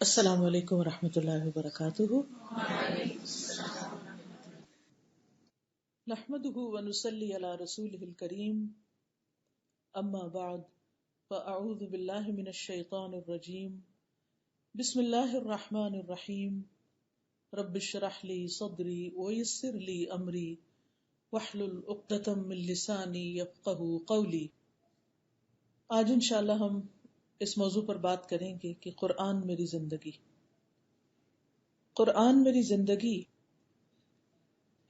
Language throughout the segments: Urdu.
السلام علیکم ورحمۃ اللہ وبرکاتہ. نحمده ونصلي على رسوله الكريم. اما بعد فاعوذ باللہ من الشیطان الرجیم. بسم اللہ الرحمن الرحیم. رب اشرح لي صدری ويسر لي امری واحلل عقدۃ من لسانی یفقهوا قولی. آج انشاءاللہ ہم اس موضوع پر بات کریں گے کہ قرآن میری زندگی. قرآن میری زندگی،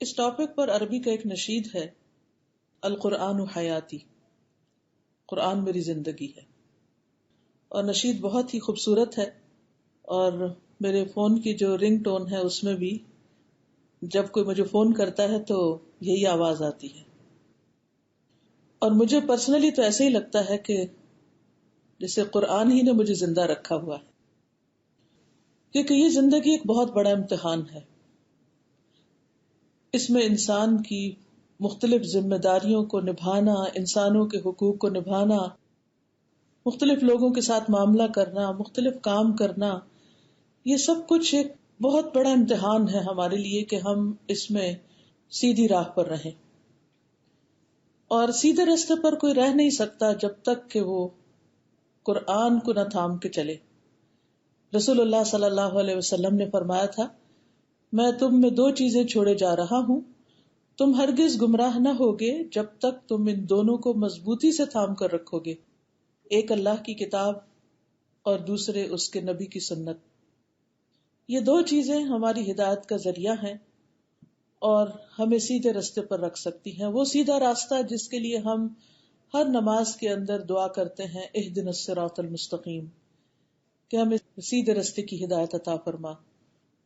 اس ٹاپک پر عربی کا ایک نشید ہے، القرآن حیاتی، قرآن میری زندگی ہے. اور نشید بہت ہی خوبصورت ہے، اور میرے فون کی جو رنگ ٹون ہے اس میں بھی جب کوئی مجھے فون کرتا ہے تو یہی آواز آتی ہے. اور مجھے پرسنلی تو ایسے ہی لگتا ہے کہ جیسے قرآن ہی نے مجھے زندہ رکھا ہوا ہے، کیونکہ یہ زندگی ایک بہت بڑا امتحان ہے. اس میں انسان کی مختلف ذمہ داریوں کو نبھانا، انسانوں کے حقوق کو نبھانا، مختلف لوگوں کے ساتھ معاملہ کرنا، مختلف کام کرنا، یہ سب کچھ ایک بہت بڑا امتحان ہے ہمارے لیے کہ ہم اس میں سیدھی راہ پر رہیں. اور سیدھے راستے پر کوئی رہ نہیں سکتا جب تک کہ وہ قرآن کو نہ تھام کے چلے. رسول اللہ صلی اللہ علیہ وسلم نے فرمایا تھا، میں تم میں دو چیزیں چھوڑے جا رہا ہوں، تم ہرگز گمراہ نہ ہوگے جب تک تم ان دونوں کو مضبوطی سے تھام کر رکھو گے، ایک اللہ کی کتاب اور دوسرے اس کے نبی کی سنت. یہ دو چیزیں ہماری ہدایت کا ذریعہ ہیں اور ہمیں سیدھے راستے پر رکھ سکتی ہیں. وہ سیدھا راستہ جس کے لیے ہم ہر نماز کے اندر دعا کرتے ہیں، اہدنا الصراط المستقیم، کہ ہمیں سیدھے راستے کی ہدایت عطا فرما،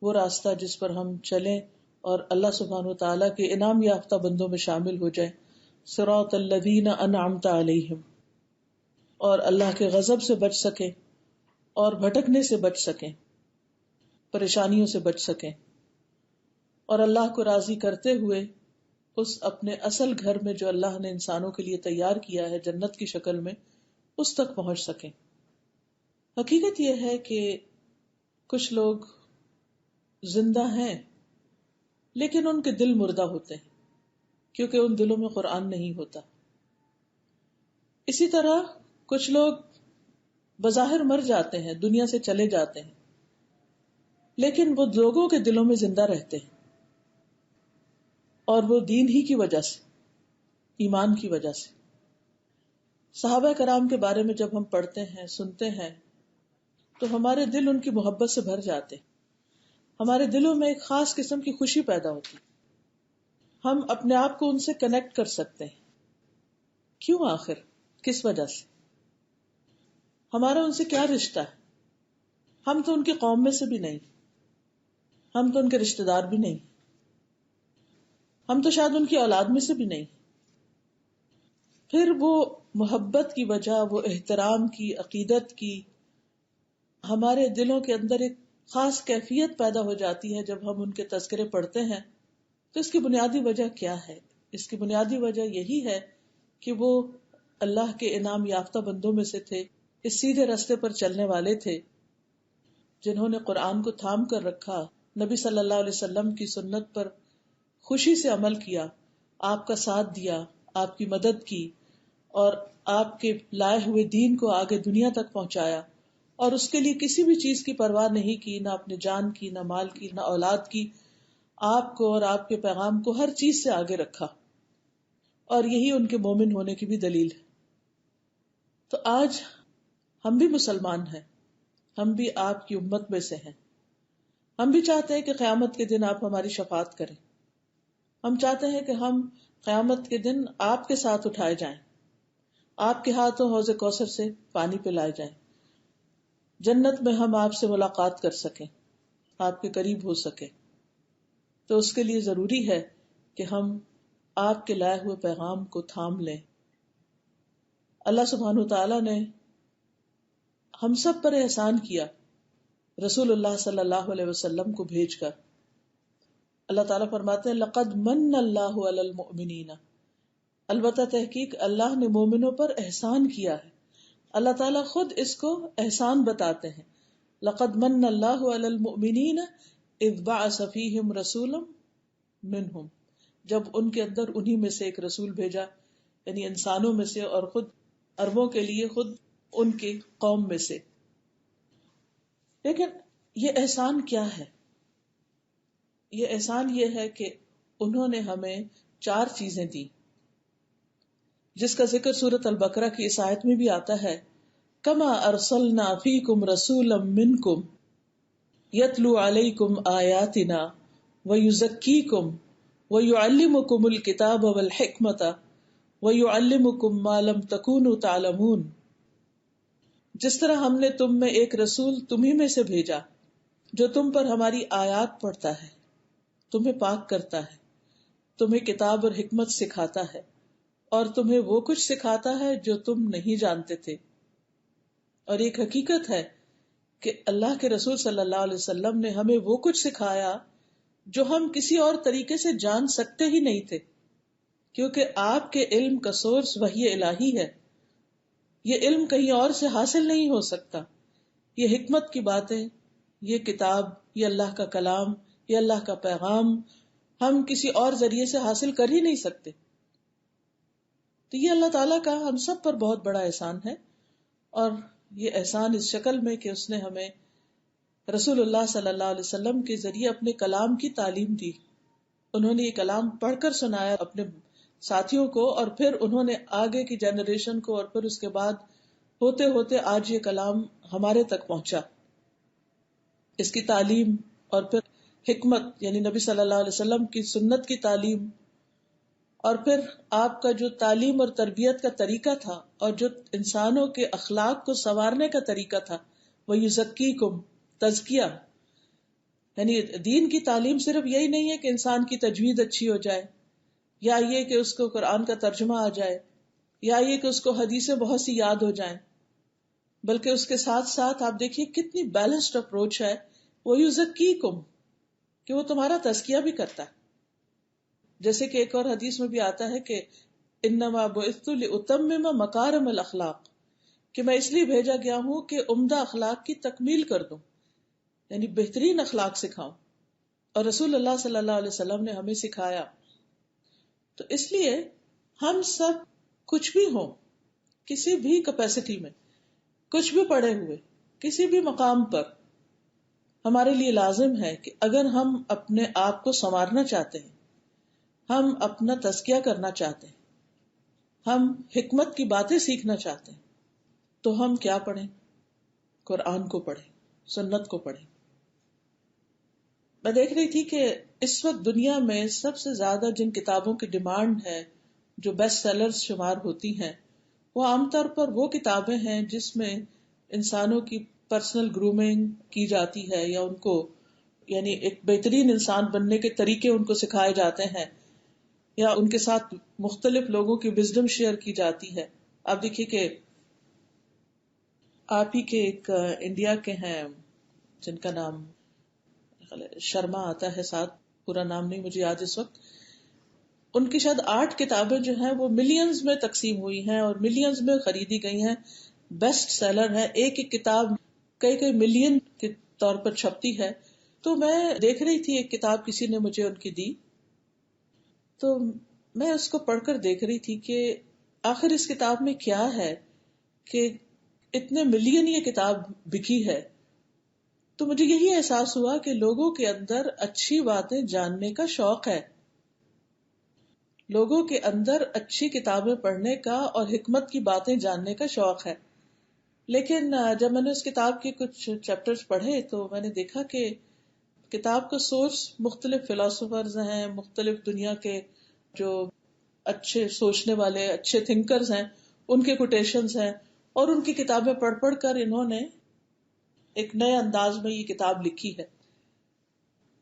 وہ راستہ جس پر ہم چلیں اور اللہ سبحانہ و تعالیٰ کے انعام یافتہ بندوں میں شامل ہو جائیں. صراط الذین انعمت علیہم، اور اللہ کے غضب سے بچ سکیں اور بھٹکنے سے بچ سکیں، پریشانیوں سے بچ سکیں، اور اللہ کو راضی کرتے ہوئے اس اپنے اصل گھر میں جو اللہ نے انسانوں کے لیے تیار کیا ہے جنت کی شکل میں، اس تک پہنچ سکیں. حقیقت یہ ہے کہ کچھ لوگ زندہ ہیں لیکن ان کے دل مردہ ہوتے ہیں کیونکہ ان دلوں میں قرآن نہیں ہوتا. اسی طرح کچھ لوگ بظاہر مر جاتے ہیں، دنیا سے چلے جاتے ہیں، لیکن وہ لوگوں کے دلوں میں زندہ رہتے ہیں، اور وہ دین ہی کی وجہ سے، ایمان کی وجہ سے. صحابہ کرام کے بارے میں جب ہم پڑھتے ہیں، سنتے ہیں، تو ہمارے دل ان کی محبت سے بھر جاتے ہیں، ہمارے دلوں میں ایک خاص قسم کی خوشی پیدا ہوتی، ہم اپنے آپ کو ان سے کنیکٹ کر سکتے ہیں. کیوں؟ آخر کس وجہ سے؟ ہمارا ان سے کیا رشتہ ہے؟ ہم تو ان کی قوم میں سے بھی نہیں، ہم تو ان کے رشتہ دار بھی نہیں، ہم تو شاید ان کی اولاد میں سے بھی نہیں. پھر وہ محبت کی وجہ، وہ احترام کی، عقیدت کی، ہمارے دلوں کے اندر ایک خاص کیفیت پیدا ہو جاتی ہے جب ہم ان کے تذکرے پڑھتے ہیں. تو اس کی بنیادی وجہ کیا ہے؟ اس کی بنیادی وجہ یہی ہے کہ وہ اللہ کے انعام یافتہ بندوں میں سے تھے، اس سیدھے راستے پر چلنے والے تھے جنہوں نے قرآن کو تھام کر رکھا، نبی صلی اللہ علیہ وسلم کی سنت پر خوشی سے عمل کیا، آپ کا ساتھ دیا، آپ کی مدد کی، اور آپ کے لائے ہوئے دین کو آگے دنیا تک پہنچایا، اور اس کے لیے کسی بھی چیز کی پرواہ نہیں کی، نہ اپنے جان کی، نہ مال کی، نہ اولاد کی. آپ کو اور آپ کے پیغام کو ہر چیز سے آگے رکھا، اور یہی ان کے مومن ہونے کی بھی دلیل ہے. تو آج ہم بھی مسلمان ہیں، ہم بھی آپ کی امت میں سے ہیں. ہم بھی چاہتے ہیں کہ قیامت کے دن آپ ہماری شفاعت کریں. ہم چاہتے ہیں کہ ہم قیامت کے دن آپ کے ساتھ اٹھائے جائیں، آپ کے ہاتھوں حوض کوثر سے پانی پلائے جائیں، جنت میں ہم آپ سے ملاقات کر سکیں، آپ کے قریب ہو سکیں. تو اس کے لیے ضروری ہے کہ ہم آپ کے لائے ہوئے پیغام کو تھام لیں. اللہ سبحانہ وتعالیٰ نے ہم سب پر احسان کیا رسول اللہ صلی اللہ علیہ وسلم کو بھیج کر. اللہ تعالیٰ فرماتے ہیں، لقد من اللہ علی المؤمنین، البتہ تحقیق اللہ نے مومنوں پر احسان کیا ہے. اللہ تعالیٰ خود اس کو احسان بتاتے ہیں. لقد من اللہ علی المؤمنین اذ بعث فیہم رسولا منہم، جب ان کے اندر انہی میں سے ایک رسول بھیجا، یعنی انسانوں میں سے اور خود عربوں کے لیے خود ان کی قوم میں سے. لیکن یہ احسان کیا ہے؟ یہ احسان یہ ہے کہ انہوں نے ہمیں 4 چیزیں دی، جس کا ذکر سورۃ البقرہ کی اس آیت میں بھی آتا ہے، کما ارسلنا فیکم رسولا منکم یتلو علیکم آیاتنا ویزکیکم ویعلمکم الکتاب والحکمت ویعلمکم ما لم تکونوا تعلمون. جس طرح ہم نے تم میں ایک رسول تمہیں میں سے بھیجا جو تم پر ہماری آیات پڑھتا ہے، تمہیں پاک کرتا ہے، تمہیں کتاب اور حکمت سکھاتا ہے، اور تمہیں وہ کچھ سکھاتا ہے جو تم نہیں جانتے تھے. اور ایک حقیقت ہے کہ اللہ کے رسول صلی اللہ علیہ وسلم نے ہمیں وہ کچھ سکھایا جو ہم کسی اور طریقے سے جان سکتے ہی نہیں تھے، کیونکہ آپ کے علم کا سورس وحی الہی ہے. یہ علم کہیں اور سے حاصل نہیں ہو سکتا. یہ حکمت کی باتیں، یہ کتاب، یہ اللہ کا کلام، یہ اللہ کا پیغام ہم کسی اور ذریعے سے حاصل کر ہی نہیں سکتے. تو یہ اللہ تعالیٰ کا ہم سب پر بہت بڑا احسان ہے، اور یہ احسان اس شکل میں کہ اس نے ہمیں رسول اللہ صلی اللہ علیہ وسلم کے ذریعے اپنے کلام کی تعلیم دی. انہوں نے یہ کلام پڑھ کر سنایا اپنے ساتھیوں کو، اور پھر انہوں نے آگے کی جنریشن کو، اور پھر اس کے بعد ہوتے ہوتے آج یہ کلام ہمارے تک پہنچا. اس کی تعلیم اور پھر حکمت یعنی نبی صلی اللہ علیہ وسلم کی سنت کی تعلیم، اور پھر آپ کا جو تعلیم اور تربیت کا طریقہ تھا اور جو انسانوں کے اخلاق کو سنوارنے کا طریقہ تھا، وہ یزکیکم، تزکیہ. یعنی دین کی تعلیم صرف یہی نہیں ہے کہ انسان کی تجوید اچھی ہو جائے، یا یہ کہ اس کو قرآن کا ترجمہ آ جائے، یا یہ کہ اس کو حدیثیں بہت سی یاد ہو جائیں، بلکہ اس کے ساتھ ساتھ آپ دیکھیے کتنی بیلنسڈ اپروچ ہے. وہ یزکیکم، کہ وہ تمہارا تزکیہ بھی کرتا ہے. جیسے کہ ایک اور حدیث میں بھی آتا ہے کہ انما بعثت لاتمم مکارم الاخلاق، کہ میں اس لیے بھیجا گیا ہوں کہ عمدہ اخلاق کی تکمیل کر دوں، یعنی بہترین اخلاق سکھاؤں. اور رسول اللہ صلی اللہ علیہ وسلم نے ہمیں سکھایا. تو اس لیے ہم سب کچھ بھی ہوں، کسی بھی کیپیسٹی میں، کچھ بھی پڑھے ہوئے، کسی بھی مقام پر، ہمارے لیے لازم ہے کہ اگر ہم اپنے آپ کو سنوارنا چاہتے ہیں، ہم اپنا تزکیہ کرنا چاہتے ہیں، ہم حکمت کی باتیں سیکھنا چاہتے ہیں، تو ہم کیا پڑھیں؟ قرآن کو پڑھیں، سنت کو پڑھیں. میں دیکھ رہی تھی کہ اس وقت دنیا میں سب سے زیادہ جن کتابوں کی ڈیمانڈ ہے، جو بیسٹ سیلرز شمار ہوتی ہیں، وہ عام طور پر وہ کتابیں ہیں جس میں انسانوں کی پرسنل گرومنگ کی جاتی ہے، یا ان کو یعنی ایک بہترین انسان بننے کے طریقے ان کو سکھائے جاتے ہیں، یا ان کے ساتھ مختلف لوگوں کی وزڈم شیئر کی جاتی ہے. آپ دیکھیے کہ آپ ہی کے ایک انڈیا کے ہیں جن کا نام شرما آتا ہے، ساتھ پورا نام نہیں مجھے یاد اس وقت، ان کی شاید 8 کتابیں جو ہیں وہ ملینز میں تقسیم ہوئی ہیں اور ملینز میں خریدی گئی ہیں، بیسٹ سیلر ہے. ایک ایک کتاب کئی ملین کے طور پر چھپتی ہے. تو میں دیکھ رہی تھی ایک کتاب کسی نے مجھے ان کی دی، تو میں اس کو پڑھ کر دیکھ رہی تھی کہ آخر اس کتاب میں کیا ہے کہ اتنے ملین یہ کتاب بکی ہے. تو مجھے یہی احساس ہوا کہ لوگوں کے اندر اچھی باتیں جاننے کا شوق ہے، لوگوں کے اندر اچھی کتابیں پڑھنے کا اور حکمت کی باتیں جاننے کا شوق ہے. لیکن جب میں نے اس کتاب کے کچھ چیپٹرز پڑھے تو میں نے دیکھا کہ کتاب کا سورس مختلف فلاسفرز ہیں، مختلف دنیا کے جو اچھے سوچنے والے اچھے تھنکرز ہیں، ان کے کوٹیشنز ہیں، اور ان کی کتابیں پڑھ پڑھ کر انہوں نے ایک نئے انداز میں یہ کتاب لکھی ہے.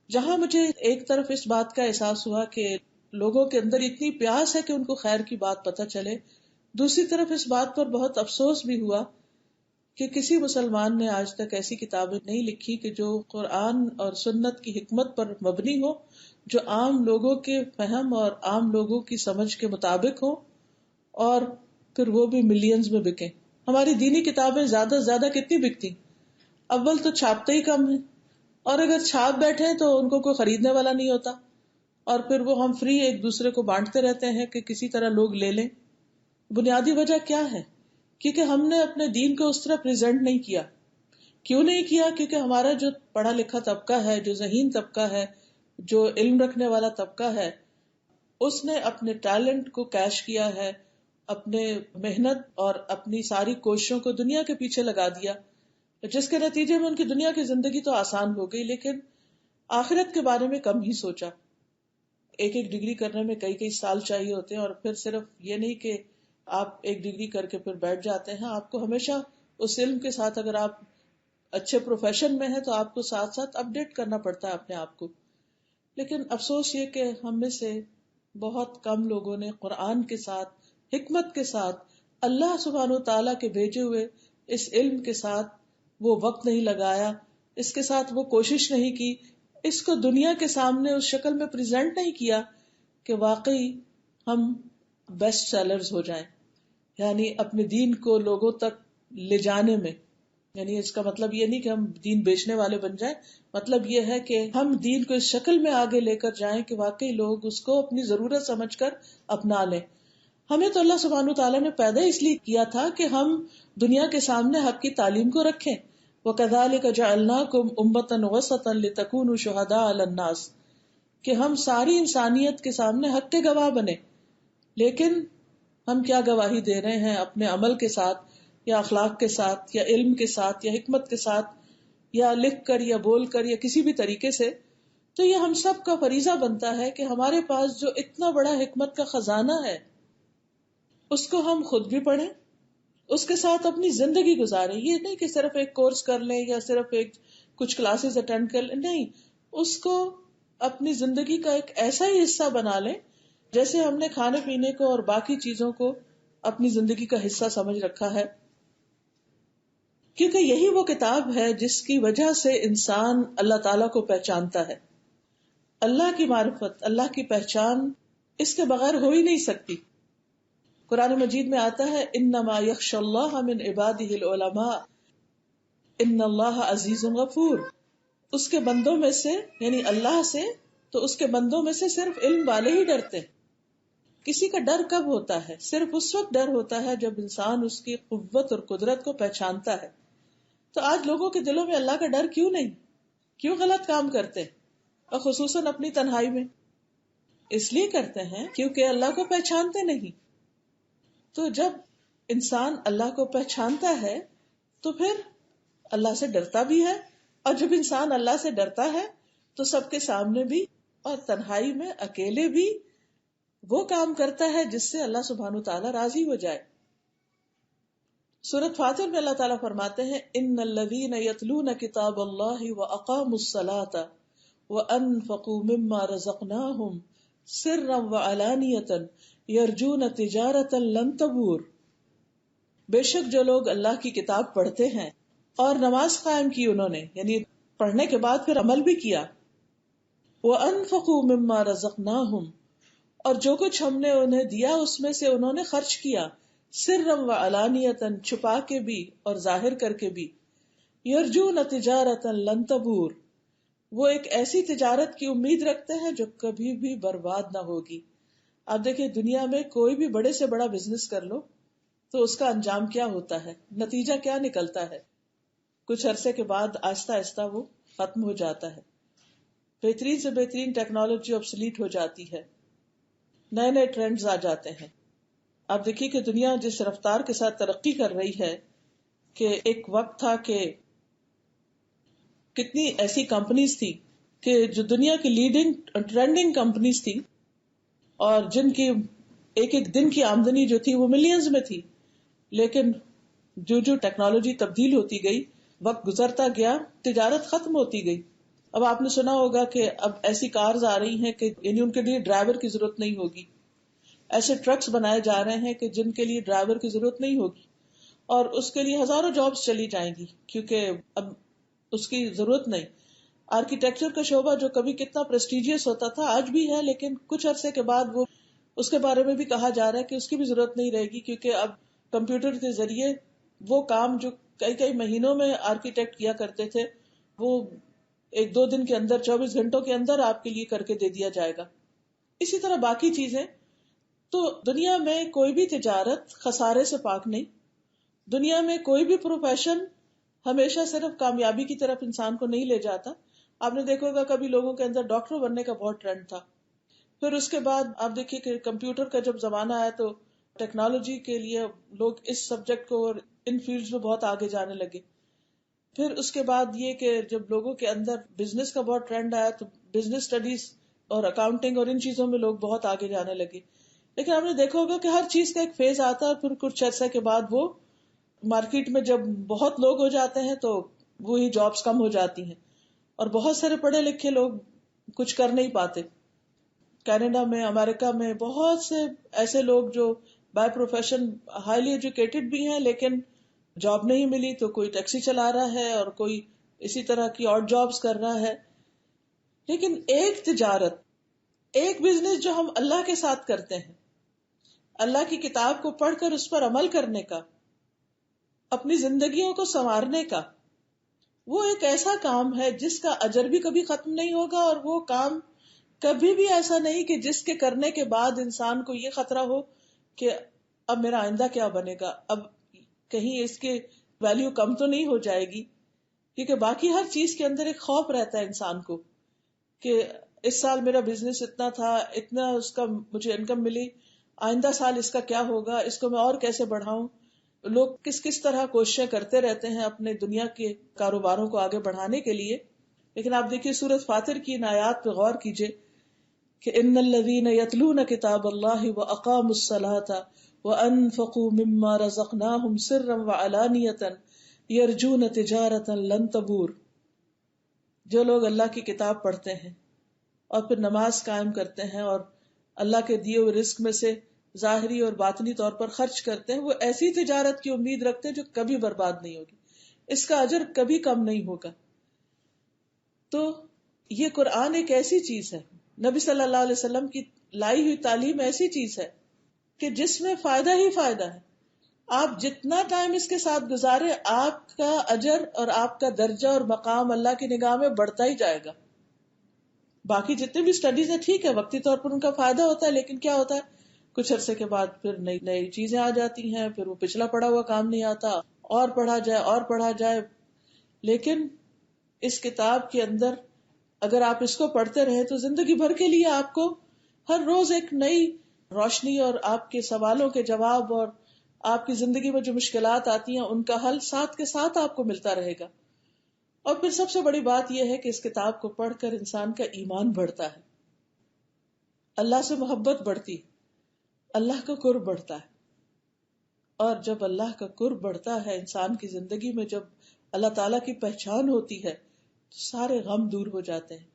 جہاں مجھے ایک طرف اس بات کا احساس ہوا کہ لوگوں کے اندر اتنی پیاس ہے کہ ان کو خیر کی بات پتہ چلے، دوسری طرف اس بات پر بہت افسوس بھی ہوا کہ کسی مسلمان نے آج تک ایسی کتابیں نہیں لکھی کہ جو قرآن اور سنت کی حکمت پر مبنی ہو، جو عام لوگوں کے فہم اور عام لوگوں کی سمجھ کے مطابق ہو، اور پھر وہ بھی ملینز میں بکیں. ہماری دینی کتابیں زیادہ سے زیادہ کتنی بکتی؟ اول تو چھاپتے ہی کم ہیں، اور اگر چھاپ بیٹھے تو ان کو کوئی خریدنے والا نہیں ہوتا، اور پھر وہ ہم فری ایک دوسرے کو بانٹتے رہتے ہیں کہ کسی طرح لوگ لے لیں. بنیادی وجہ کیا ہے؟ کیونکہ ہم نے اپنے دین کو اس طرح پریزنٹ نہیں کیا. کیوں نہیں کیا؟ کیونکہ ہمارا جو پڑھا لکھا طبقہ ہے، جو ذہین طبقہ ہے، جو علم رکھنے والا طبقہ ہے، اس نے اپنے ٹیلنٹ کو کیش کیا ہے، اپنے محنت اور اپنی ساری کوششوں کو دنیا کے پیچھے لگا دیا، جس کے نتیجے میں ان کی دنیا کی زندگی تو آسان ہو گئی، لیکن آخرت کے بارے میں کم ہی سوچا. ایک ایک ڈگری کرنے میں کئی کئی سال چاہیے ہوتے ہیں، اور پھر صرف یہ نہیں کہ آپ ایک ڈگری کر کے پھر بیٹھ جاتے ہیں. آپ کو ہمیشہ اس علم کے ساتھ، اگر آپ اچھے پروفیشن میں ہیں تو آپ کو ساتھ ساتھ اپڈیٹ کرنا پڑتا ہے اپنے آپ کو. لیکن افسوس یہ کہ ہم میں سے بہت کم لوگوں نے قرآن کے ساتھ، حکمت کے ساتھ، اللہ سبحانہ وتعالیٰ کے بھیجے ہوئے اس علم کے ساتھ وہ وقت نہیں لگایا، اس کے ساتھ وہ کوشش نہیں کی، اس کو دنیا کے سامنے اس شکل میں پریزنٹ نہیں کیا کہ واقعی ہم بیسٹ سیلرز ہو جائیں. یعنی اپنے دین کو لوگوں تک لے جانے میں، یعنی اس کا مطلب یہ نہیں کہ ہم دین بیچنے والے بن جائیں، مطلب یہ ہے کہ ہم دین کو اس شکل میں آگے لے کر جائیں کہ واقعی لوگ اس کو اپنی ضرورت سمجھ کر اپنا لیں. ہمیں تو اللہ سبحانہ تعالیٰ نے پیدا اس لیے کیا تھا کہ ہم دنیا کے سامنے حق کی تعلیم کو رکھیں. وَكَذَلِكَ جَعَلْنَاكُمْ أُمَّةً وَسَطًا لِتَكُونُوا شُهَدَاءَ عَلَى النَّاسِ، کہ ہم ساری انسانیت کے سامنے حق کے گواہ بنے. لیکن ہم کیا گواہی دے رہے ہیں اپنے عمل کے ساتھ، یا اخلاق کے ساتھ، یا علم کے ساتھ، یا حکمت کے ساتھ، یا لکھ کر یا بول کر یا کسی بھی طریقے سے. تو یہ ہم سب کا فریضہ بنتا ہے کہ ہمارے پاس جو اتنا بڑا حکمت کا خزانہ ہے اس کو ہم خود بھی پڑھیں، اس کے ساتھ اپنی زندگی گزاریں. یہ نہیں کہ صرف ایک کورس کر لیں یا صرف ایک کچھ کلاسز اٹینڈ کر لیں، نہیں، اس کو اپنی زندگی کا ایک ایسا ہی حصہ بنا لیں جیسے ہم نے کھانے پینے کو اور باقی چیزوں کو اپنی زندگی کا حصہ سمجھ رکھا ہے. کیونکہ یہی وہ کتاب ہے جس کی وجہ سے انسان اللہ تعالیٰ کو پہچانتا ہے. اللہ کی معرفت، اللہ کی پہچان اس کے بغیر ہو ہی نہیں سکتی. قرآن مجید میں آتا ہے انما یخشی اللہ من عبادہ العلماء ان اللہ عزیز غفور. اس کے بندوں میں سے، یعنی اللہ سے، تو اس کے بندوں میں سے صرف علم والے ہی ڈرتے ہیں. کسی کا ڈر کب ہوتا ہے؟ صرف اس وقت ڈر ہوتا ہے جب انسان اس کی قوت اور قدرت کو پہچانتا ہے. تو آج لوگوں کے دلوں میں اللہ کا ڈر کیوں نہیں؟ کیوں غلط کام کرتے، اور خصوصاً اپنی تنہائی میں؟ اس لیے کرتے ہیں کیونکہ اللہ کو پہچانتے نہیں. تو جب انسان اللہ کو پہچانتا ہے تو پھر اللہ سے ڈرتا بھی ہے، اور جب انسان اللہ سے ڈرتا ہے تو سب کے سامنے بھی اور تنہائی میں اکیلے بھی وہ کام کرتا ہے جس سے اللہ سبحانہ وتعالی راضی ہو جائے. سورۃ فاطر میں اللہ تعالیٰ فرماتے ہیں ان الذین یتلون کتاب اللہ واقاموا الصلاۃ وانفقوا مما رزقناہم سرا وعلانیۃ یرجون تجارۃ لن تبور. بے شک جو لوگ اللہ کی کتاب پڑھتے ہیں اور نماز قائم کی انہوں نے، یعنی پڑھنے کے بعد پھر عمل بھی کیا، وانفقوا مما رزقناہم، اور جو کچھ ہم نے انہیں دیا اس میں سے انہوں نے خرچ کیا، سرا وعلانیۃ، چھپا کے بھی اور ظاہر کر کے بھی، یرجون تجارۃ لن تبور، وہ ایک ایسی تجارت کی امید رکھتے ہیں جو کبھی بھی برباد نہ ہوگی. آپ دیکھیں دنیا میں کوئی بھی بڑے سے بڑا بزنس کر لو تو اس کا انجام کیا ہوتا ہے، نتیجہ کیا نکلتا ہے؟ کچھ عرصے کے بعد آہستہ آہستہ وہ ختم ہو جاتا ہے. بہترین سے بہترین ٹیکنالوجی obsolete ہو جاتی ہے، نئے نئے ٹرینڈز آ جاتے ہیں. آپ دیکھیے کہ دنیا جس رفتار کے ساتھ ترقی کر رہی ہے کہ ایک وقت تھا کہ کتنی ایسی کمپنیز تھی کہ جو دنیا کی لیڈنگ ٹرینڈنگ کمپنیز تھی اور جن کی ایک ایک دن کی آمدنی جو تھی وہ ملینز میں تھی. لیکن جو ٹیکنالوجی تبدیل ہوتی گئی، وقت گزرتا گیا، تجارت ختم ہوتی گئی. اب آپ نے سنا ہوگا کہ اب ایسی کارز آ رہی ہیں کہ یعنی ان کے لیے ڈرائیور کی ضرورت نہیں ہوگی. ایسے ٹرکس بنائے جا رہے ہیں کہ جن کے لیے ڈرائیور کی ضرورت نہیں ہوگی، اور اس کے لیے ہزاروں جابز چلی جائیں گی کیونکہ اب اس کی ضرورت نہیں. آرکیٹیکچر کا شعبہ جو کبھی کتنا پریسٹیجیس ہوتا تھا آج بھی ہے، لیکن کچھ عرصے کے بعد وہ اس کے بارے میں بھی کہا جا رہا ہے کہ اس کی بھی ضرورت نہیں رہے گی، کیونکہ اب کمپیوٹر کے ذریعے وہ کام جو کئی کئی مہینوں میں آرکیٹیکٹ کیا کرتے تھے، وہ 1-2 دن کے اندر، 24 گھنٹوں کے اندر آپ کے لیے کر کے دے دیا جائے گا. اسی طرح باقی چیزیں. تو دنیا میں کوئی بھی تجارت خسارے سے پاک نہیں. دنیا میں کوئی بھی پروفیشن ہمیشہ صرف کامیابی کی طرف انسان کو نہیں لے جاتا. آپ نے دیکھا ہوگا کبھی لوگوں کے اندر ڈاکٹر بننے کا بہت ٹرینڈ تھا، پھر اس کے بعد آپ دیکھیے کہ کمپیوٹر کا جب زمانہ آیا تو ٹیکنالوجی کے لیے لوگ اس سبجیکٹ کو اور ان فیلڈز میں بہت آگے جانے لگے. پھر اس کے بعد یہ کہ جب لوگوں کے اندر بزنس کا بہت ٹرینڈ آیا تو بزنس اسٹڈیز اور اکاؤنٹنگ اور ان چیزوں میں لوگ بہت آگے جانے لگے. لیکن آپ نے دیکھا ہوگا کہ ہر چیز کا ایک فیز آتا ہے اور پھر کچھ عرصے کے بعد وہ مارکیٹ میں جب بہت لوگ ہو جاتے ہیں تو وہی جابز کم ہو جاتی ہیں اور بہت سارے پڑھے لکھے لوگ کچھ کر نہیں پاتے. کینیڈا میں، امریکہ میں بہت سے ایسے لوگ جو بائی پروفیشن ہائیلی ایجوکیٹڈ بھی ہیں لیکن جاب نہیں ملی تو کوئی ٹیکسی چلا رہا ہے اور کوئی اسی طرح کی اور جابز کر رہا ہے. لیکن ایک تجارت، ایک بزنس جو ہم اللہ کے ساتھ کرتے ہیں، اللہ کی کتاب کو پڑھ کر اس پر عمل کرنے کا، اپنی زندگیوں کو سنوارنے کا، وہ ایک ایسا کام ہے جس کا اجر بھی کبھی ختم نہیں ہوگا، اور وہ کام کبھی بھی ایسا نہیں کہ جس کے کرنے کے بعد انسان کو یہ خطرہ ہو کہ اب میرا آئندہ کیا بنے گا، اب کہیں اس کی ویلیو کم تو نہیں ہو جائے گی. کیونکہ باقی ہر چیز کے اندر ایک خوف رہتا ہے انسان کو کہ اس سال میرا بزنس اتنا تھا، اتنا اس کا مجھے انکم ملی، آئندہ سال اس کا کیا ہوگا، اس کو میں اور کیسے بڑھاؤں. لوگ کس طرح کوششیں کرتے رہتے ہیں اپنے دنیا کے کاروباروں کو آگے بڑھانے کے لیے. لیکن آپ دیکھیے سورۃ فاطر کی ان آیات پہ غور کیجئے کہ ان الذین یتلون کتاب اللہ واقاموا الصلاة وانفقوا مما رزقناہم سرا وعلانیۃ یرجون تجارۃ لن تبور. جو لوگ اللہ کی کتاب پڑھتے ہیں اور پھر نماز قائم کرتے ہیں اور اللہ کے دیے ہوئے رزق میں سے ظاہری اور باطنی طور پر خرچ کرتے ہیں، وہ ایسی تجارت کی امید رکھتے ہیں جو کبھی برباد نہیں ہوگی، اس کا اجر کبھی کم نہیں ہوگا. تو یہ قرآن ایک ایسی چیز ہے، نبی صلی اللہ علیہ وسلم کی لائی ہوئی تعلیم ایسی چیز ہے کہ جس میں فائدہ ہی فائدہ ہے. آپ جتنا ٹائم اس کے ساتھ گزارے آپ کا اجر اور آپ کا درجہ اور مقام اللہ کی نگاہ میں بڑھتا ہی جائے گا. باقی جتنے بھی سٹڈیز ہیں ٹھیک ہے، وقتی طور پر ان کا فائدہ ہوتا ہے، لیکن کیا ہوتا ہے کچھ عرصے کے بعد پھر نئی نئی چیزیں آ جاتی ہیں، پھر وہ پچھلا پڑا ہوا کام نہیں آتا، اور پڑھا جائے اور پڑھا جائے. لیکن اس کتاب کے اندر اگر آپ اس کو پڑھتے رہے تو زندگی بھر کے لیے آپ کو ہر روز ایک نئی روشنی اور آپ کے سوالوں کے جواب اور آپ کی زندگی میں جو مشکلات آتی ہیں ان کا حل ساتھ کے ساتھ آپ کو ملتا رہے گا. اور پھر سب سے بڑی بات یہ ہے کہ اس کتاب کو پڑھ کر انسان کا ایمان بڑھتا ہے، اللہ سے محبت بڑھتی، اللہ کا قرب بڑھتا ہے. اور جب اللہ کا قرب بڑھتا ہے انسان کی زندگی میں، جب اللہ تعالیٰ کی پہچان ہوتی ہے تو سارے غم دور ہو جاتے ہیں.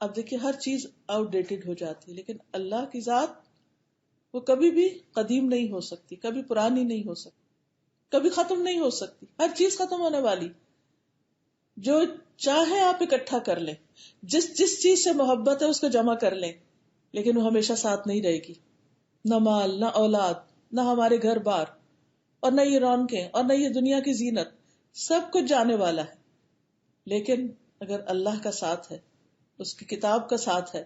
اب دیکھیے ہر چیز آؤٹ ڈیٹڈ ہو جاتی ہے، لیکن اللہ کی ذات وہ کبھی بھی قدیم نہیں ہو سکتی، کبھی پرانی نہیں ہو سکتی، کبھی ختم نہیں ہو سکتی. ہر چیز ختم ہونے والی، جو چاہے آپ اکٹھا کر لیں، جس چیز سے محبت ہے اس کو جمع کر لیں، لیکن وہ ہمیشہ ساتھ نہیں رہے گی. نہ مال، نہ اولاد، نہ ہمارے گھر بار، اور نہ یہ رونقیں اور نہ یہ دنیا کی زینت، سب کچھ جانے والا ہے. لیکن اگر اللہ کا ساتھ ہے، اس کی کتاب کا ساتھ ہے،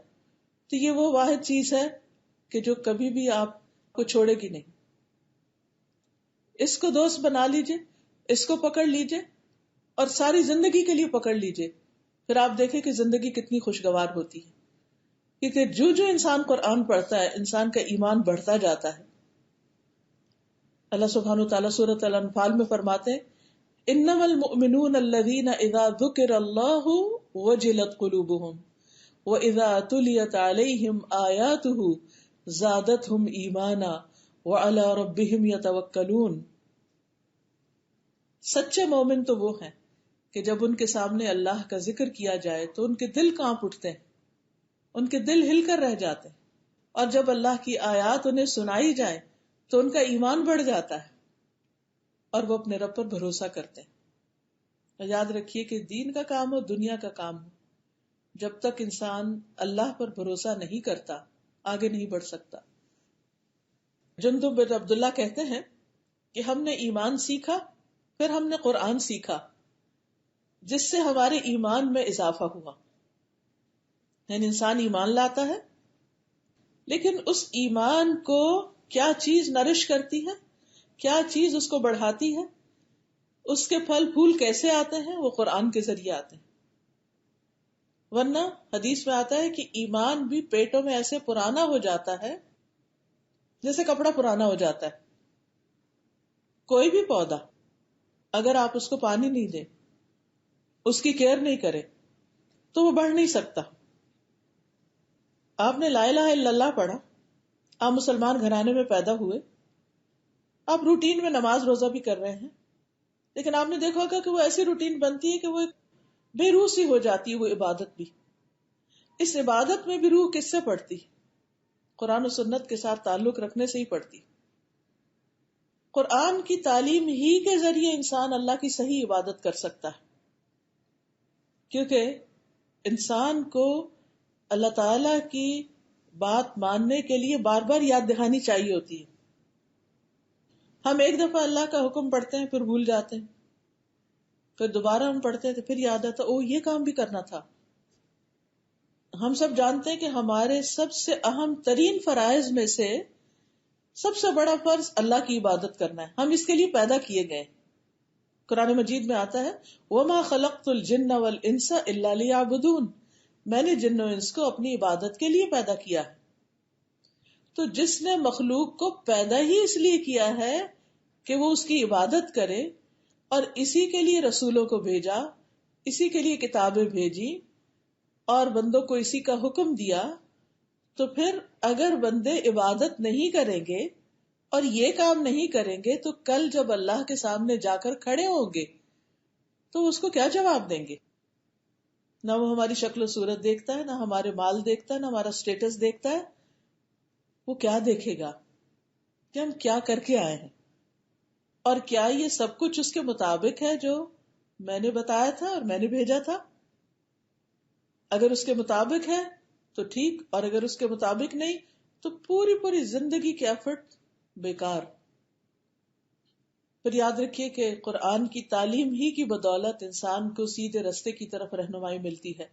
تو یہ وہ واحد چیز ہے کہ جو کبھی بھی آپ کو چھوڑے گی نہیں. اس کو دوست بنا لیجئے، اس کو پکڑ لیجئے اور ساری زندگی کے لیے پکڑ لیجئے، پھر آپ دیکھیں کہ زندگی کتنی خوشگوار ہوتی ہے. کیونکہ جو انسان قرآن پڑھتا ہے انسان کا ایمان بڑھتا جاتا ہے. اللہ سبحانہ وتعالیٰ سورۃ الانفال میں فرماتے ہیں انما المؤمنون الذین اذا ذکر اللہ وجلت قلوبہم وَإِذَا تُلِيَتْ عَلَيْهِمْ آيَاتُهُ زَادَتْهُمْ إِيمَانًا وَعَلَى رَبِّهِمْ يَتَوَكَّلُونَ. سچے مومن تو وہ ہیں کہ جب ان کے سامنے اللہ کا ذکر کیا جائے تو ان کے دل کانپ اٹھتے ہیں، ان کے دل ہل کر رہ جاتے ہیں، اور جب اللہ کی آیات انہیں سنائی جائے تو ان کا ایمان بڑھ جاتا ہے اور وہ اپنے رب پر بھروسہ کرتے ہیں. یاد رکھیے کہ دین کا کام ہو، دنیا کا کام ہو، جب تک انسان اللہ پر بھروسہ نہیں کرتا آگے نہیں بڑھ سکتا. جندب بن عبداللہ کہتے ہیں کہ ہم نے ایمان سیکھا پھر ہم نے قرآن سیکھا جس سے ہمارے ایمان میں اضافہ ہوا. یعنی انسان ایمان لاتا ہے، لیکن اس ایمان کو کیا چیز نرش کرتی ہے، کیا چیز اس کو بڑھاتی ہے، اس کے پھل پھول کیسے آتے ہیں، وہ قرآن کے ذریعے آتے ہیں. ورنہ حدیث میں آتا ہے کہ ایمان بھی پیٹوں میں ایسے پرانا ہو جاتا ہے جیسے کپڑا پرانا ہو جاتا ہے. کوئی بھی پودا اگر آپ اس کو پانی نہیں دیں، اس کی کیئر نہیں کرے، تو وہ بڑھ نہیں سکتا. آپ نے لا الہ الا اللہ پڑھا، آپ مسلمان گھرانے میں پیدا ہوئے، آپ روٹین میں نماز روزہ بھی کر رہے ہیں، لیکن آپ نے دیکھا ہوگا کہ وہ ایسی روٹین بنتی ہے کہ وہ بے روح سی ہو جاتی ہے. وہ عبادت بھی، اس عبادت میں بھی روح کس سے پڑتی؟ قرآن و سنت کے ساتھ تعلق رکھنے سے ہی پڑتی. قرآن کی تعلیم ہی کے ذریعے انسان اللہ کی صحیح عبادت کر سکتا ہے، کیونکہ انسان کو اللہ تعالی کی بات ماننے کے لیے بار بار یاد دہانی چاہیے ہوتی ہے. ہم ایک دفعہ اللہ کا حکم پڑھتے ہیں، پھر بھول جاتے ہیں، پھر دوبارہ ہم پڑھتے ہیں تو پھر یاد آتا او یہ کام بھی کرنا تھا. ہم سب جانتے ہیں کہ ہمارے سب سے اہم ترین فرائض میں سے سب سے بڑا فرض اللہ کی عبادت کرنا ہے. ہم اس کے لیے پیدا کیے گئے. قرآن مجید میں آتا ہے وَمَا خَلَقْتُ الْجِنَّ وَالْإِنسَ إِلَّا لِيَعْبُدُونَ، میں نے جن و انس کو اپنی عبادت کے لیے پیدا کیا ہے. تو جس نے مخلوق کو پیدا ہی اس لیے کیا ہے کہ وہ اس کی عبادت کرے، اور اسی کے لیے رسولوں کو بھیجا، اسی کے لیے کتابیں بھیجی اور بندوں کو اسی کا حکم دیا، تو پھر اگر بندے عبادت نہیں کریں گے اور یہ کام نہیں کریں گے تو کل جب اللہ کے سامنے جا کر کھڑے ہوں گے تو اس کو کیا جواب دیں گے؟ نہ وہ ہماری شکل و صورت دیکھتا ہے، نہ ہمارے مال دیکھتا ہے، نہ ہمارا سٹیٹس دیکھتا ہے. وہ کیا دیکھے گا کہ ہم کیا کر کے آئے ہیں، اور کیا یہ سب کچھ اس کے مطابق ہے جو میں نے بتایا تھا اور میں نے بھیجا تھا. اگر اس کے مطابق ہے تو ٹھیک، اور اگر اس کے مطابق نہیں تو پوری پوری زندگی کے ایفرٹ بیکار. پھر یاد رکھیے کہ قرآن کی تعلیم ہی کی بدولت انسان کو سیدھے رستے کی طرف رہنمائی ملتی ہے.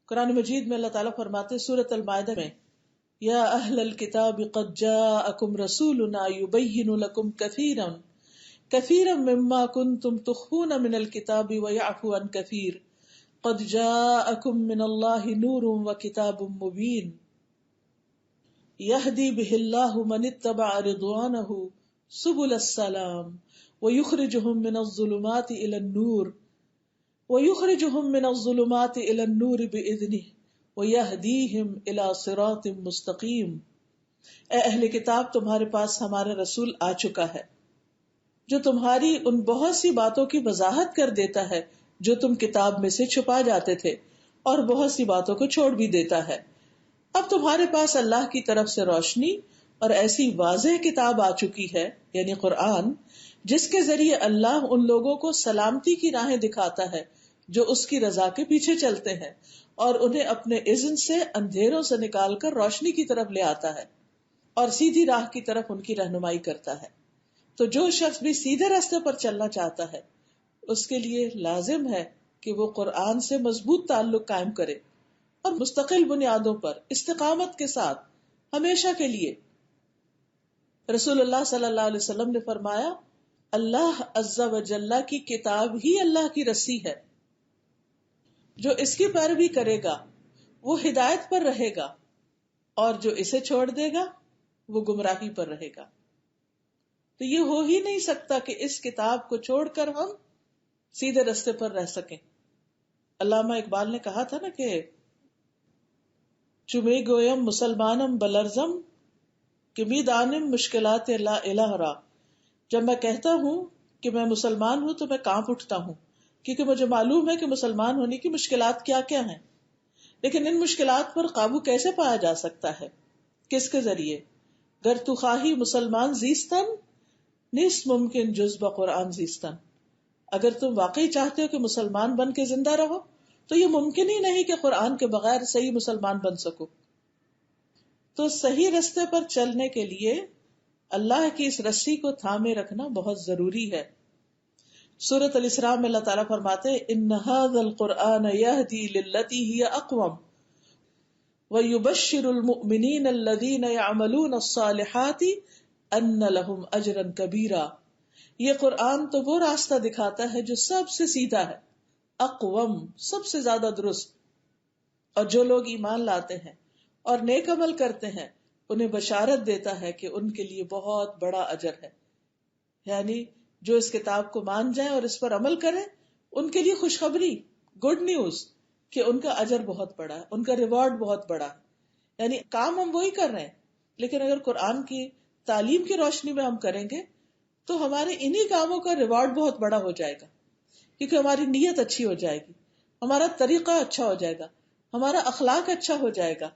قرآن مجید میں اللہ تعالیٰ فرماتے سورۃ المائدہ میں یا اہل الکتاب قد جاءکم رسولنا یبین لکم کثیرا مما کنتم تخفون من الکتاب ویعفو عن کثیر قد جاءکم من اللہ نور وکتاب مبین یہدی بہ اللہ من اتبع رضوانہ سبل السلام ویخرجہم من الظلمات الی النور وَيُخْرِجُهُم مِّنَ الظُّلُمَاتِ إِلَى النُّورِ بِإِذْنِهِ وَيَهْدِيهِمْ إِلَى صِرَاطٍ مُّسْتَقِيمٍ. اے اہل کتاب، تمہارے پاس ہمارا رسول آ چکا ہے جو تمہاری ان بہت سی باتوں کی وضاحت کر دیتا ہے جو تم کتاب میں سے چھپا جاتے تھے، اور بہت سی باتوں کو چھوڑ بھی دیتا ہے. اب تمہارے پاس اللہ کی طرف سے روشنی اور ایسی واضح کتاب آ چکی ہے، یعنی قرآن، جس کے ذریعے اللہ ان لوگوں کو سلامتی کی راہیں دکھاتا ہے جو اس کی رضا کے پیچھے چلتے ہیں، اور انہیں اپنے اذن سے اندھیروں سے نکال کر روشنی کی طرف لے آتا ہے اور سیدھی راہ کی طرف ان کی رہنمائی کرتا ہے. تو جو شخص بھی سیدھے راستے پر چلنا چاہتا ہے اس کے لیے لازم ہے کہ وہ قرآن سے مضبوط تعلق قائم کرے اور مستقل بنیادوں پر استقامت کے ساتھ ہمیشہ کے لیے. رسول اللہ صلی اللہ علیہ وسلم نے فرمایا اللہ عز و جل کی کتاب ہی اللہ کی رسی ہے، جو اس کی پیروی کرے گا وہ ہدایت پر رہے گا، اور جو اسے چھوڑ دے گا وہ گمراہی پر رہے گا. تو یہ ہو ہی نہیں سکتا کہ اس کتاب کو چھوڑ کر ہم سیدھے رستے پر رہ سکیں. علامہ اقبال نے کہا تھا نا کہ چمے گویم مسلمانم بلرزم کہ می دانم مشکلات لا الہ را. جب میں کہتا ہوں کہ میں مسلمان ہوں تو میں کانپ اٹھتا ہوں، کیونکہ مجھے معلوم ہے کہ مسلمان ہونے کی مشکلات کیا کیا ہیں. لیکن ان مشکلات پر قابو کیسے پایا جا سکتا ہے؟ کس کے ذریعے؟ گر تو خواہی مسلمان زیستن نیست ممکن جز بقرآن زیستن. اگر تم واقعی چاہتے ہو کہ مسلمان بن کے زندہ رہو تو یہ ممکن ہی نہیں کہ قرآن کے بغیر صحیح مسلمان بن سکو. تو صحیح رستے پر چلنے کے لیے اللہ کی اس رسی کو تھامے رکھنا بہت ضروری ہے. سورۃ الاسراء میں اللہ تعالیٰ فرماتے ہیں ان ھذا القرآن یہدی للتی ہی اقوم ویبشر المؤمنین الذین یعملون الصالحات ان لہم اجرا کبیرا. یہ قرآن تو وہ راستہ دکھاتا ہے جو سب سے سیدھا ہے، اقوم سب سے زیادہ درست، اور جو لوگ ایمان لاتے ہیں اور نیک عمل کرتے ہیں انہیں بشارت دیتا ہے کہ ان کے لیے بہت بڑا اجر ہے. یعنی جو اس کتاب کو مان جائیں اور اس پر عمل کریں ان کے لیے خوشخبری، گڈ نیوز کہ ان کا اجر بہت بڑا ہے، ان کا ریوارڈ بہت بڑا ہے. یعنی کام ہم وہی کر رہے ہیں، لیکن اگر قرآن کی تعلیم کی روشنی میں ہم کریں گے تو ہمارے انہی کاموں کا ریوارڈ بہت بڑا ہو جائے گا، کیونکہ ہماری نیت اچھی ہو جائے گی، ہمارا طریقہ اچھا ہو جائے گا، ہمارا اخلاق اچھا ہو جائے گا،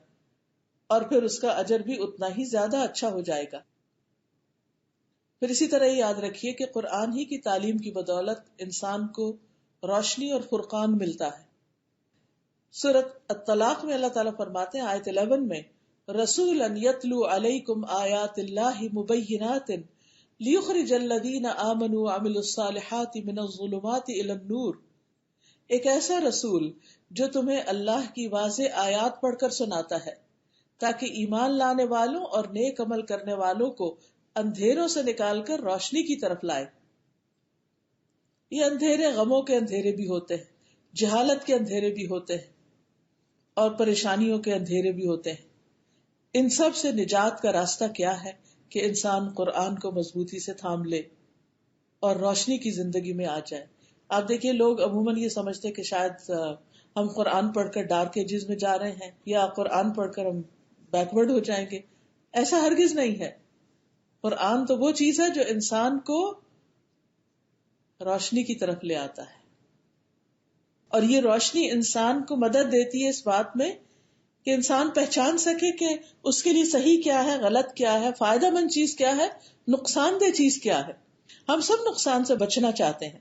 اور پھر اس کا اجر بھی اتنا ہی زیادہ اچھا ہو جائے گا. پھر اسی طرح یہ یاد رکھیے کہ قرآن ہی کی تعلیم کی بدولت انسان کو روشنی اور فرقان ملتا ہے. سورۃ الطلاق میں اللہ تعالیٰ فرماتے ہیں آیت 11 میں رسولا یتلو علیکم آیات اللہ مبینات لیخرج الذین آمنوا وعملوا الصالحات من الظلمات الی النور. ایک ایسا رسول جو تمہیں اللہ کی واضح آیات پڑھ کر سناتا ہے تاکہ ایمان لانے والوں اور نیک عمل کرنے والوں کو اندھیروں سے نکال کر روشنی کی طرف لائے. یہ اندھیرے غموں کے اندھیرے بھی ہوتے ہیں، جہالت کے اندھیرے بھی ہوتے ہیں، اور پریشانیوں کے اندھیرے بھی ہوتے ہیں. ان سب سے نجات کا راستہ کیا ہے کہ انسان قرآن کو مضبوطی سے تھام لے اور روشنی کی زندگی میں آ جائے. آپ دیکھیے لوگ عموماً یہ سمجھتے کہ شاید ہم قرآن پڑھ کر ڈارک ایجز میں جا رہے ہیں یا قرآن پڑھ کر ہم بیکورڈ ہو جائیں گے. ایسا ہرگز نہیں ہے. قرآن تو وہ چیز ہے جو انسان کو روشنی کی طرف لے آتا ہے، اور یہ روشنی انسان کو مدد دیتی ہے اس بات میں کہ انسان پہچان سکے کہ اس کے لیے صحیح کیا ہے، غلط کیا ہے، فائدہ مند چیز کیا ہے، نقصان دہ چیز کیا ہے. ہم سب نقصان سے بچنا چاہتے ہیں،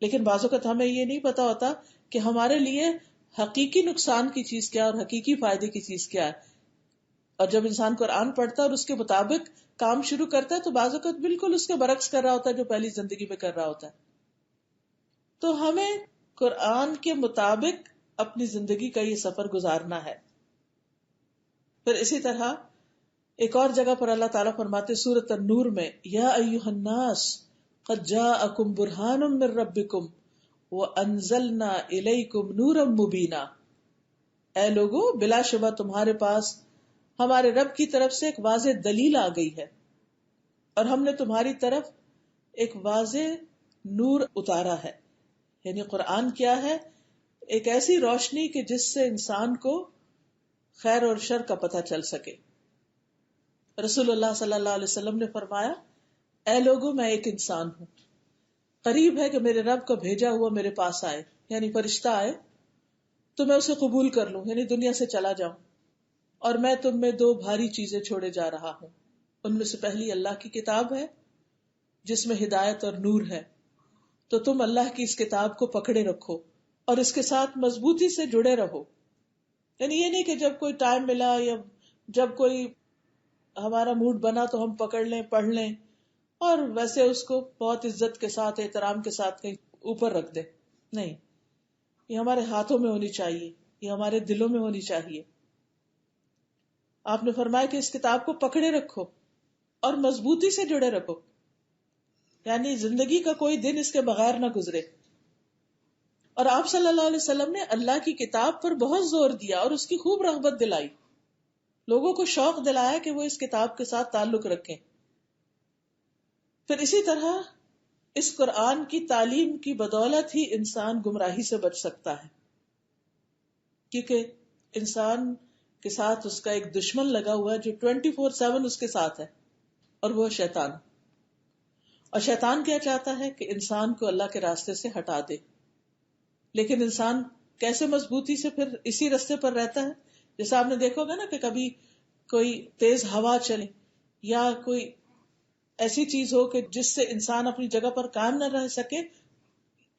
لیکن بعض اوقات ہمیں یہ نہیں پتا ہوتا کہ ہمارے لیے حقیقی نقصان کی چیز کیا اور حقیقی فائدے کی چیز کیا ہے. اور جب انسان قرآن پڑھتا ہے اور اس کے مطابق کام شروع کرتا ہے تو بعض اوقات بالکل اس کے برعکس کر رہا ہوتا ہے جو پہلی زندگی میں کر رہا ہوتا ہے. تو ہمیں قرآن کے مطابق اپنی زندگی کا یہ سفر گزارنا ہے. پھر اسی طرح ایک اور جگہ پر اللہ تعالیٰ فرماتے سورۃ النور میں یا ایھا الناس قد جاءکم برہان من ربکم وانزلنا الیکم نورا مبینا. اے لوگو بلا شبہ تمہارے پاس ہمارے رب کی طرف سے ایک واضح دلیل آ گئی ہے اور ہم نے تمہاری طرف ایک واضح نور اتارا ہے. یعنی قرآن کیا ہے؟ ایک ایسی روشنی کہ جس سے انسان کو خیر اور شر کا پتہ چل سکے. رسول اللہ صلی اللہ علیہ وسلم نے فرمایا اے لوگو میں ایک انسان ہوں، قریب ہے کہ میرے رب کا بھیجا ہوا میرے پاس آئے، یعنی فرشتہ آئے تو میں اسے قبول کر لوں، یعنی دنیا سے چلا جاؤں، اور میں تم میں دو بھاری چیزیں چھوڑے جا رہا ہوں. ان میں سے پہلی اللہ کی کتاب ہے جس میں ہدایت اور نور ہے، تو تم اللہ کی اس کتاب کو پکڑے رکھو اور اس کے ساتھ مضبوطی سے جڑے رہو. یعنی یہ نہیں کہ جب کوئی ٹائم ملا یا جب کوئی ہمارا موڈ بنا تو ہم پکڑ لیں، پڑھ لیں اور ویسے اس کو بہت عزت کے ساتھ، احترام کے ساتھ کہیں اوپر رکھ دیں. نہیں، یہ ہمارے ہاتھوں میں ہونی چاہیے، یہ ہمارے دلوں میں ہونی چاہیے. آپ نے فرمایا کہ اس کتاب کو پکڑے رکھو اور مضبوطی سے جڑے رکھو، یعنی زندگی کا کوئی دن اس کے بغیر نہ گزرے. اور آپ صلی اللہ علیہ وسلم نے اللہ کی کتاب پر بہت زور دیا اور اس کی خوب رغبت دلائی، لوگوں کو شوق دلایا کہ وہ اس کتاب کے ساتھ تعلق رکھیں. پھر اسی طرح اس قرآن کی تعلیم کی بدولت ہی انسان گمراہی سے بچ سکتا ہے، کیونکہ انسان کے ساتھ اس کا ایک دشمن لگا ہوا ہے جو 24/7 اس کے ساتھ ہے، اور وہ شیطان. اور شیطان کیا چاہتا ہے کہ انسان کو اللہ کے راستے سے ہٹا دے. لیکن انسان کیسے مضبوطی سے پھر اسی راستے پر رہتا ہے؟ جیسے آپ نے دیکھا ہوگا نا کہ کبھی کوئی تیز ہوا چلے یا کوئی ایسی چیز ہو کہ جس سے انسان اپنی جگہ پر قائم نہ رہ سکے،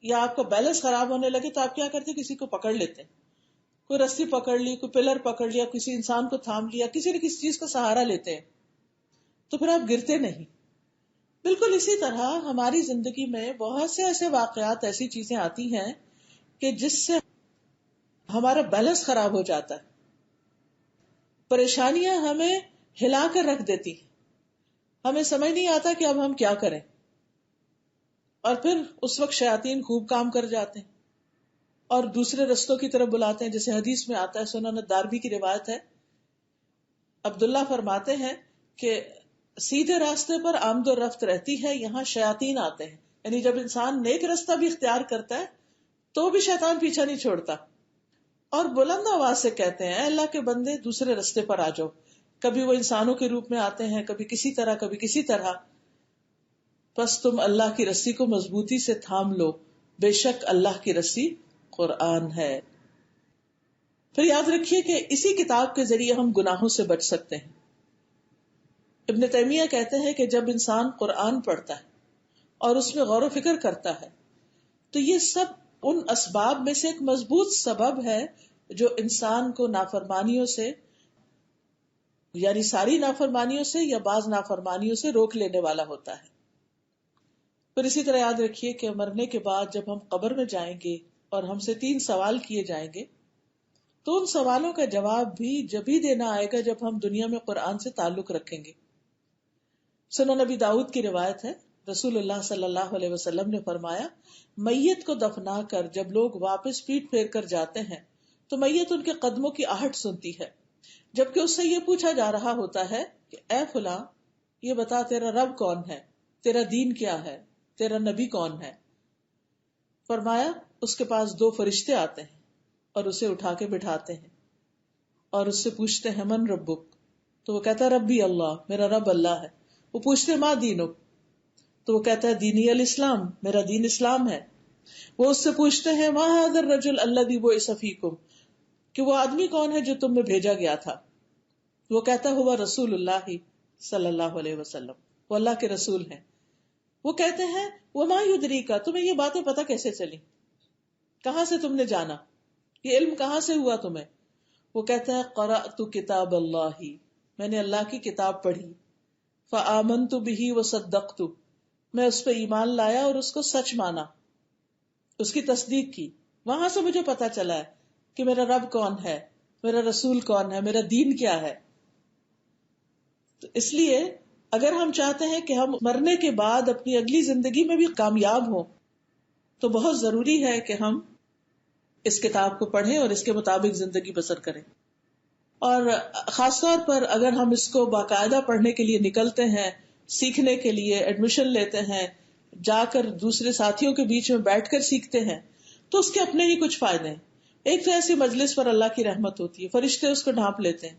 یا آپ کا بیلنس خراب ہونے لگے تو آپ کیا کرتے ہیں؟ کسی کو پکڑ لیتے ہیں، کوئی رسی پکڑ لی، کوئی پلر پکڑ لیا، کسی انسان کو تھام لیا، کسی نہ کسی چیز کا سہارا لیتے ہیں. تو پھر آپ گرتے نہیں. بالکل اسی طرح ہماری زندگی میں بہت سے ایسے واقعات، ایسی چیزیں آتی ہیں کہ جس سے ہمارا بیلنس خراب ہو جاتا ہے. پریشانیاں ہمیں ہلا کر رکھ دیتی ہیں، ہمیں سمجھ نہیں آتا کہ اب ہم کیا کریں، اور پھر اس وقت شیاطین خوب کام کر جاتے ہیں اور دوسرے رستوں کی طرف بلاتے ہیں. جیسے حدیث میں آتا ہے، سنن دارمی کی روایت ہے، عبداللہ فرماتے ہیں کہ سیدھے راستے پر آمد و رفت رہتی ہے، یہاں شیاطین آتے ہیں. یعنی جب انسان نیک راستہ بھی اختیار کرتا ہے تو بھی شیطان پیچھا نہیں چھوڑتا، اور بلند آواز سے کہتے ہیں اے اللہ کے بندے دوسرے راستے پر آ جاؤ. کبھی وہ انسانوں کے روپ میں آتے ہیں، کبھی کسی طرح کبھی کسی طرح. بس تم اللہ کی رسی کو مضبوطی سے تھام لو، بے شک اللہ کی رسی قرآن ہے. پھر یاد رکھیے کہ اسی کتاب کے ذریعے ہم گناہوں سے بچ سکتے ہیں. ابن تیمیہ کہتے ہیں کہ جب انسان قرآن پڑھتا ہے اور اس میں غور و فکر کرتا ہے تو یہ سب ان اسباب میں سے ایک مضبوط سبب ہے جو انسان کو نافرمانیوں سے، یعنی ساری نافرمانیوں سے یا بعض نافرمانیوں سے روک لینے والا ہوتا ہے. پھر اسی طرح یاد رکھیے کہ مرنے کے بعد جب ہم قبر میں جائیں گے اور ہم سے 3 سوال کیے جائیں گے تو ان سوالوں کا جواب بھی جب ہی دینا آئے گا جب ہم دنیا میں قرآن سے تعلق رکھیں گے. سنن نبی داؤد کی روایت ہے، رسول اللہ صلی اللہ علیہ وسلم نے فرمایا، میت کو دفنا کر جب لوگ واپس پیٹ پھیر کر جاتے ہیں تو میت ان کے قدموں کی آہٹ سنتی ہے، جبکہ اس سے یہ پوچھا جا رہا ہوتا ہے کہ اے فلاں، یہ بتا تیرا رب کون ہے، تیرا دین کیا ہے، تیرا نبی کون ہے. فرمایا اس کے پاس 2 فرشتے آتے ہیں اور اسے اٹھا کے بٹھاتے ہیں اور اس سے پوچھتے ہیں من ربک، تو وہ کہتا ہے ربی اللہ، میرا رب اللہ ہے. وہ پوچھتے ما دینک، تو وہ کہتا ہے دینی الاسلام، میرا دین اسلام ہے. وہ اس سے پوچھتے ہیں ما ھذا الرجل الذی بعث فیکم، کہ وہ آدمی کون ہے جو تم میں بھیجا گیا تھا. وہ کہتا ہے ہوا رسول اللہ صلی اللہ علیہ وسلم، وہ اللہ کے رسول ہیں. وہ کہتے ہیں وما یدریک، تمہیں یہ باتیں پتہ کیسے چلی، کہاں سے تم نے جانا، یہ علم کہاں سے ہوا تمہیں. وہ کہتا ہے قرأت کتاب اللہ، میں نے اللہ کی کتاب پڑھی، فآمنت بہ وصدقت، میں اس پہ ایمان لایا اور اس کو سچ مانا، اس کی تصدیق کی. وہاں سے مجھے پتا چلا ہے کہ میرا رب کون ہے، میرا رسول کون ہے، میرا دین کیا ہے. تو اس لیے اگر ہم چاہتے ہیں کہ ہم مرنے کے بعد اپنی اگلی زندگی میں بھی کامیاب ہوں تو بہت ضروری ہے کہ ہم اس کتاب کو پڑھیں اور اس کے مطابق زندگی بسر کریں. اور خاص طور پر اگر ہم اس کو باقاعدہ پڑھنے کے لیے نکلتے ہیں، سیکھنے کے لیے ایڈمیشن لیتے ہیں، جا کر دوسرے ساتھیوں کے بیچ میں بیٹھ کر سیکھتے ہیں، تو اس کے اپنے ہی کچھ فائدے ہیں. ایک تو ایسی مجلس پر اللہ کی رحمت ہوتی ہے، فرشتے اس کو ڈھانپ لیتے ہیں.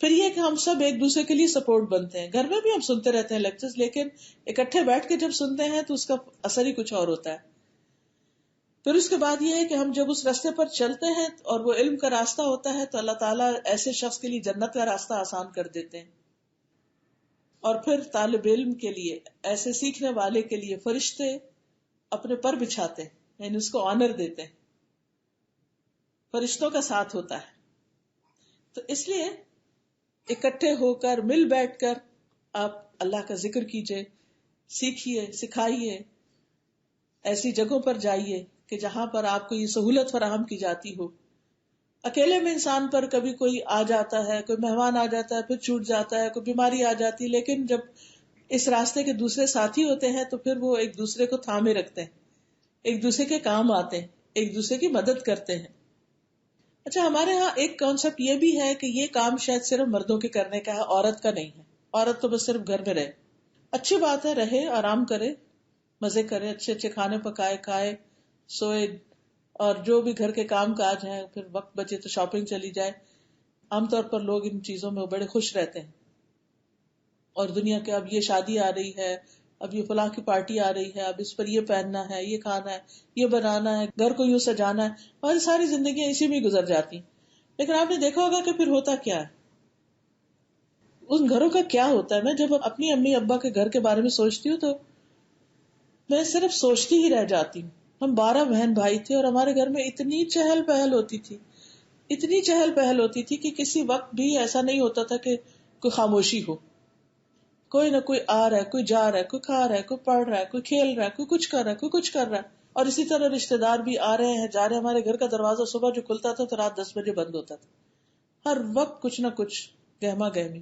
پھر یہ کہ ہم سب ایک دوسرے کے لیے سپورٹ بنتے ہیں. گھر میں بھی ہم سنتے رہتے ہیں لیکچرز، لیکن اکٹھے بیٹھ کے جب سنتے ہیں تو اس کا اثر ہی کچھ اور ہوتا ہے. پھر اس کے بعد یہ ہے کہ ہم جب اس راستے پر چلتے ہیں اور وہ علم کا راستہ ہوتا ہے تو اللہ تعالیٰ ایسے شخص کے لیے جنت کا راستہ آسان کر دیتے ہیں. اور پھر طالب علم کے لیے، ایسے سیکھنے والے کے لیے فرشتے اپنے پر بچھاتے ہیں، یعنی اس کو آنر دیتے ہیں، فرشتوں کا ساتھ ہوتا ہے. تو اس لیے اکٹھے ہو کر، مل بیٹھ کر آپ اللہ کا ذکر کیجئے، سیکھیے، سکھائیے. ایسی جگہوں پر جائیے کہ جہاں پر آپ کو یہ سہولت فراہم کی جاتی ہو. اکیلے میں انسان پر کبھی کوئی آ جاتا ہے، کوئی مہمان آ جاتا ہے، پھر چھوٹ جاتا ہے، کوئی بیماری آ جاتی ہے، لیکن جب اس راستے کے دوسرے ساتھی ہوتے ہیں تو پھر وہ ایک دوسرے کو تھامے رکھتے ہیں، ایک دوسرے کے کام آتے ہیں، ایک دوسرے کی مدد کرتے ہیں. اچھا، ہمارے ہاں ایک کانسیپٹ یہ بھی ہے کہ یہ کام شاید صرف مردوں کے کرنے کا ہے، عورت کا نہیں ہے. عورت تو بس صرف گھر میں رہے. اچھی بات ہے، رہے، آرام کرے، مزے کرے، اچھے اچھے کھانے پکائے، کھائے، سوئے، اور جو بھی گھر کے کام کاج ہیں، پھر وقت بچے تو شاپنگ چلی جائے. عام طور پر لوگ ان چیزوں میں بڑے خوش رہتے ہیں. اور دنیا کے اب یہ شادی آ رہی ہے، اب یہ فلاں کی پارٹی آ رہی ہے، اب اس پر یہ پہننا ہے، یہ کھانا ہے، یہ بنانا ہے، گھر کو یوں سجانا ہے، اور ساری زندگیاں اسی میں گزر جاتی. لیکن آپ نے دیکھا ہوگا کہ پھر ہوتا کیا ہے، ان گھروں کا کیا ہوتا ہے. میں جب اپنی امی ابا کے گھر کے بارے میں سوچتی ہوں تو میں صرف سوچتی ہی رہ جاتی ہوں. ہم 12 بہن بھائی تھے اور ہمارے گھر میں اتنی چہل پہل ہوتی تھی، اتنی چہل پہل ہوتی تھی کہ کسی وقت بھی ایسا نہیں ہوتا تھا کہ کوئی خاموشی ہو. کوئی نہ کوئی آ رہا ہے، کوئی جا رہا ہے، کوئی کھا رہا ہے، کوئی پڑھ رہا ہے، کوئی کھیل رہا ہے، کوئی کچھ کر رہا ہے، کوئی کچھ کر رہا ہے. اور اسی طرح رشتے دار بھی آ رہے ہیں جا رہے ہیں. ہمارے گھر کا دروازہ صبح جو کھلتا تھا تو رات 10 بجے بند ہوتا تھا. ہر وقت کچھ نہ کچھ گہما گہمی.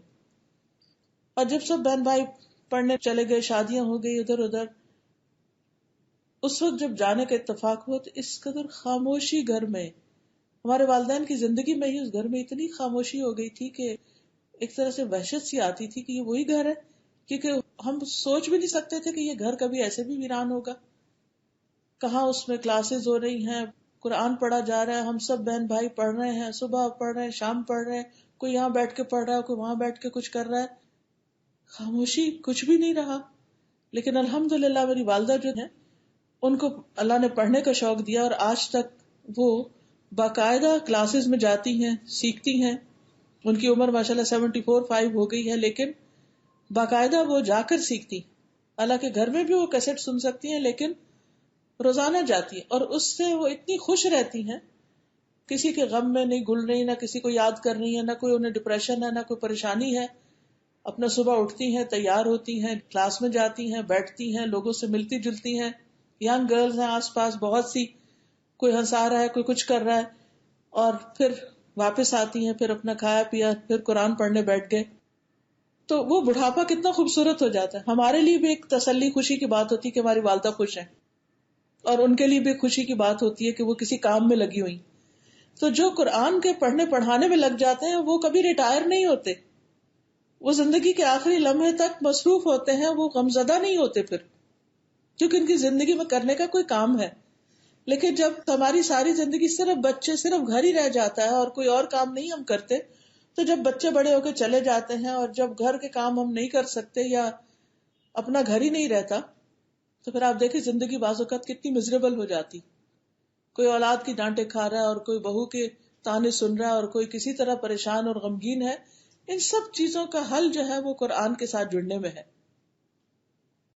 اور جب سب بہن بھائی پڑھنے چلے گئے، شادیاں ہو گئی ادھر ادھر، اس وقت جب جانے کا اتفاق ہوا تو اس قدر خاموشی گھر میں، ہمارے والدین کی زندگی میں ہی اس گھر میں اتنی خاموشی ہو گئی تھی کہ ایک طرح سے وحشت سی آتی تھی کہ یہ وہی گھر ہے. کیونکہ ہم سوچ بھی نہیں سکتے تھے کہ یہ گھر کبھی ایسے بھی ویران ہوگا. کہاں اس میں کلاسز ہو رہی ہیں، قرآن پڑھا جا رہا ہے، ہم سب بہن بھائی پڑھ رہے ہیں، صبح پڑھ رہے ہیں، شام پڑھ رہے ہیں، کوئی یہاں بیٹھ کے پڑھ رہا ہے، کوئی وہاں بیٹھ کے کچھ کر رہا ہے. خاموشی، کچھ بھی نہیں رہا. لیکن الحمدللہ میری والدہ جو ہیں ان کو اللہ نے پڑھنے کا شوق دیا، اور آج تک وہ باقاعدہ کلاسز میں جاتی ہیں، سیکھتی ہیں. ان کی عمر ماشاءاللہ 74-75 ہو گئی ہے، لیکن باقاعدہ وہ جا کر سیکھتی. حالانکہ گھر میں بھی وہ کیسٹ سن سکتی ہیں لیکن روزانہ جاتی ہیں، اور اس سے وہ اتنی خوش رہتی ہیں، کسی کے غم میں نہیں گل رہی، نہ کسی کو یاد کر رہی ہیں، نہ کوئی انہیں ڈپریشن ہے، نہ کوئی پریشانی ہے. اپنا صبح اٹھتی ہیں، تیار ہوتی ہیں، کلاس میں جاتی ہیں، بیٹھتی ہیں، لوگوں سے ملتی جلتی ہیں. ینگ گرلز ہیں آس پاس بہت سی، کوئی ہنسا رہا ہے، کوئی کچھ کر رہا ہے، اور پھر واپس آتی ہیں، پھر اپنا کھایا پیا، پھر قرآن پڑھنے بیٹھ گئے. تو وہ بڑھاپا کتنا خوبصورت ہو جاتا ہے. ہمارے لیے بھی ایک تسلی خوشی کی بات ہوتی ہے کہ ہماری والدہ خوش ہیں، اور ان کے لیے بھی خوشی کی بات ہوتی ہے کہ وہ کسی کام میں لگی ہوئی. تو جو قرآن کے پڑھنے پڑھانے میں لگ جاتے ہیں وہ کبھی ریٹائر نہیں ہوتے، وہ زندگی کے آخری لمحے تک مصروف ہوتے ہیں، وہ غمزدہ نہیں ہوتے پھر، کیونکہ ان کی زندگی میں کرنے کا کوئی کام ہے. لیکن جب ہماری ساری زندگی صرف بچے، صرف گھر ہی رہ جاتا ہے اور کوئی اور کام نہیں ہم کرتے، تو جب بچے بڑے ہو کے چلے جاتے ہیں اور جب گھر کے کام ہم نہیں کر سکتے یا اپنا گھر ہی نہیں رہتا، تو پھر آپ دیکھیں زندگی بعض اوقات کتنی مزریبل ہو جاتی. کوئی اولاد کی ڈانٹے کھا رہا ہے، اور کوئی بہو کے تانے سن رہا ہے، اور کوئی کسی طرح پریشان اور غمگین ہے. ان سب چیزوں کا حل جو ہے وہ قرآن کے ساتھ جڑنے میں ہے.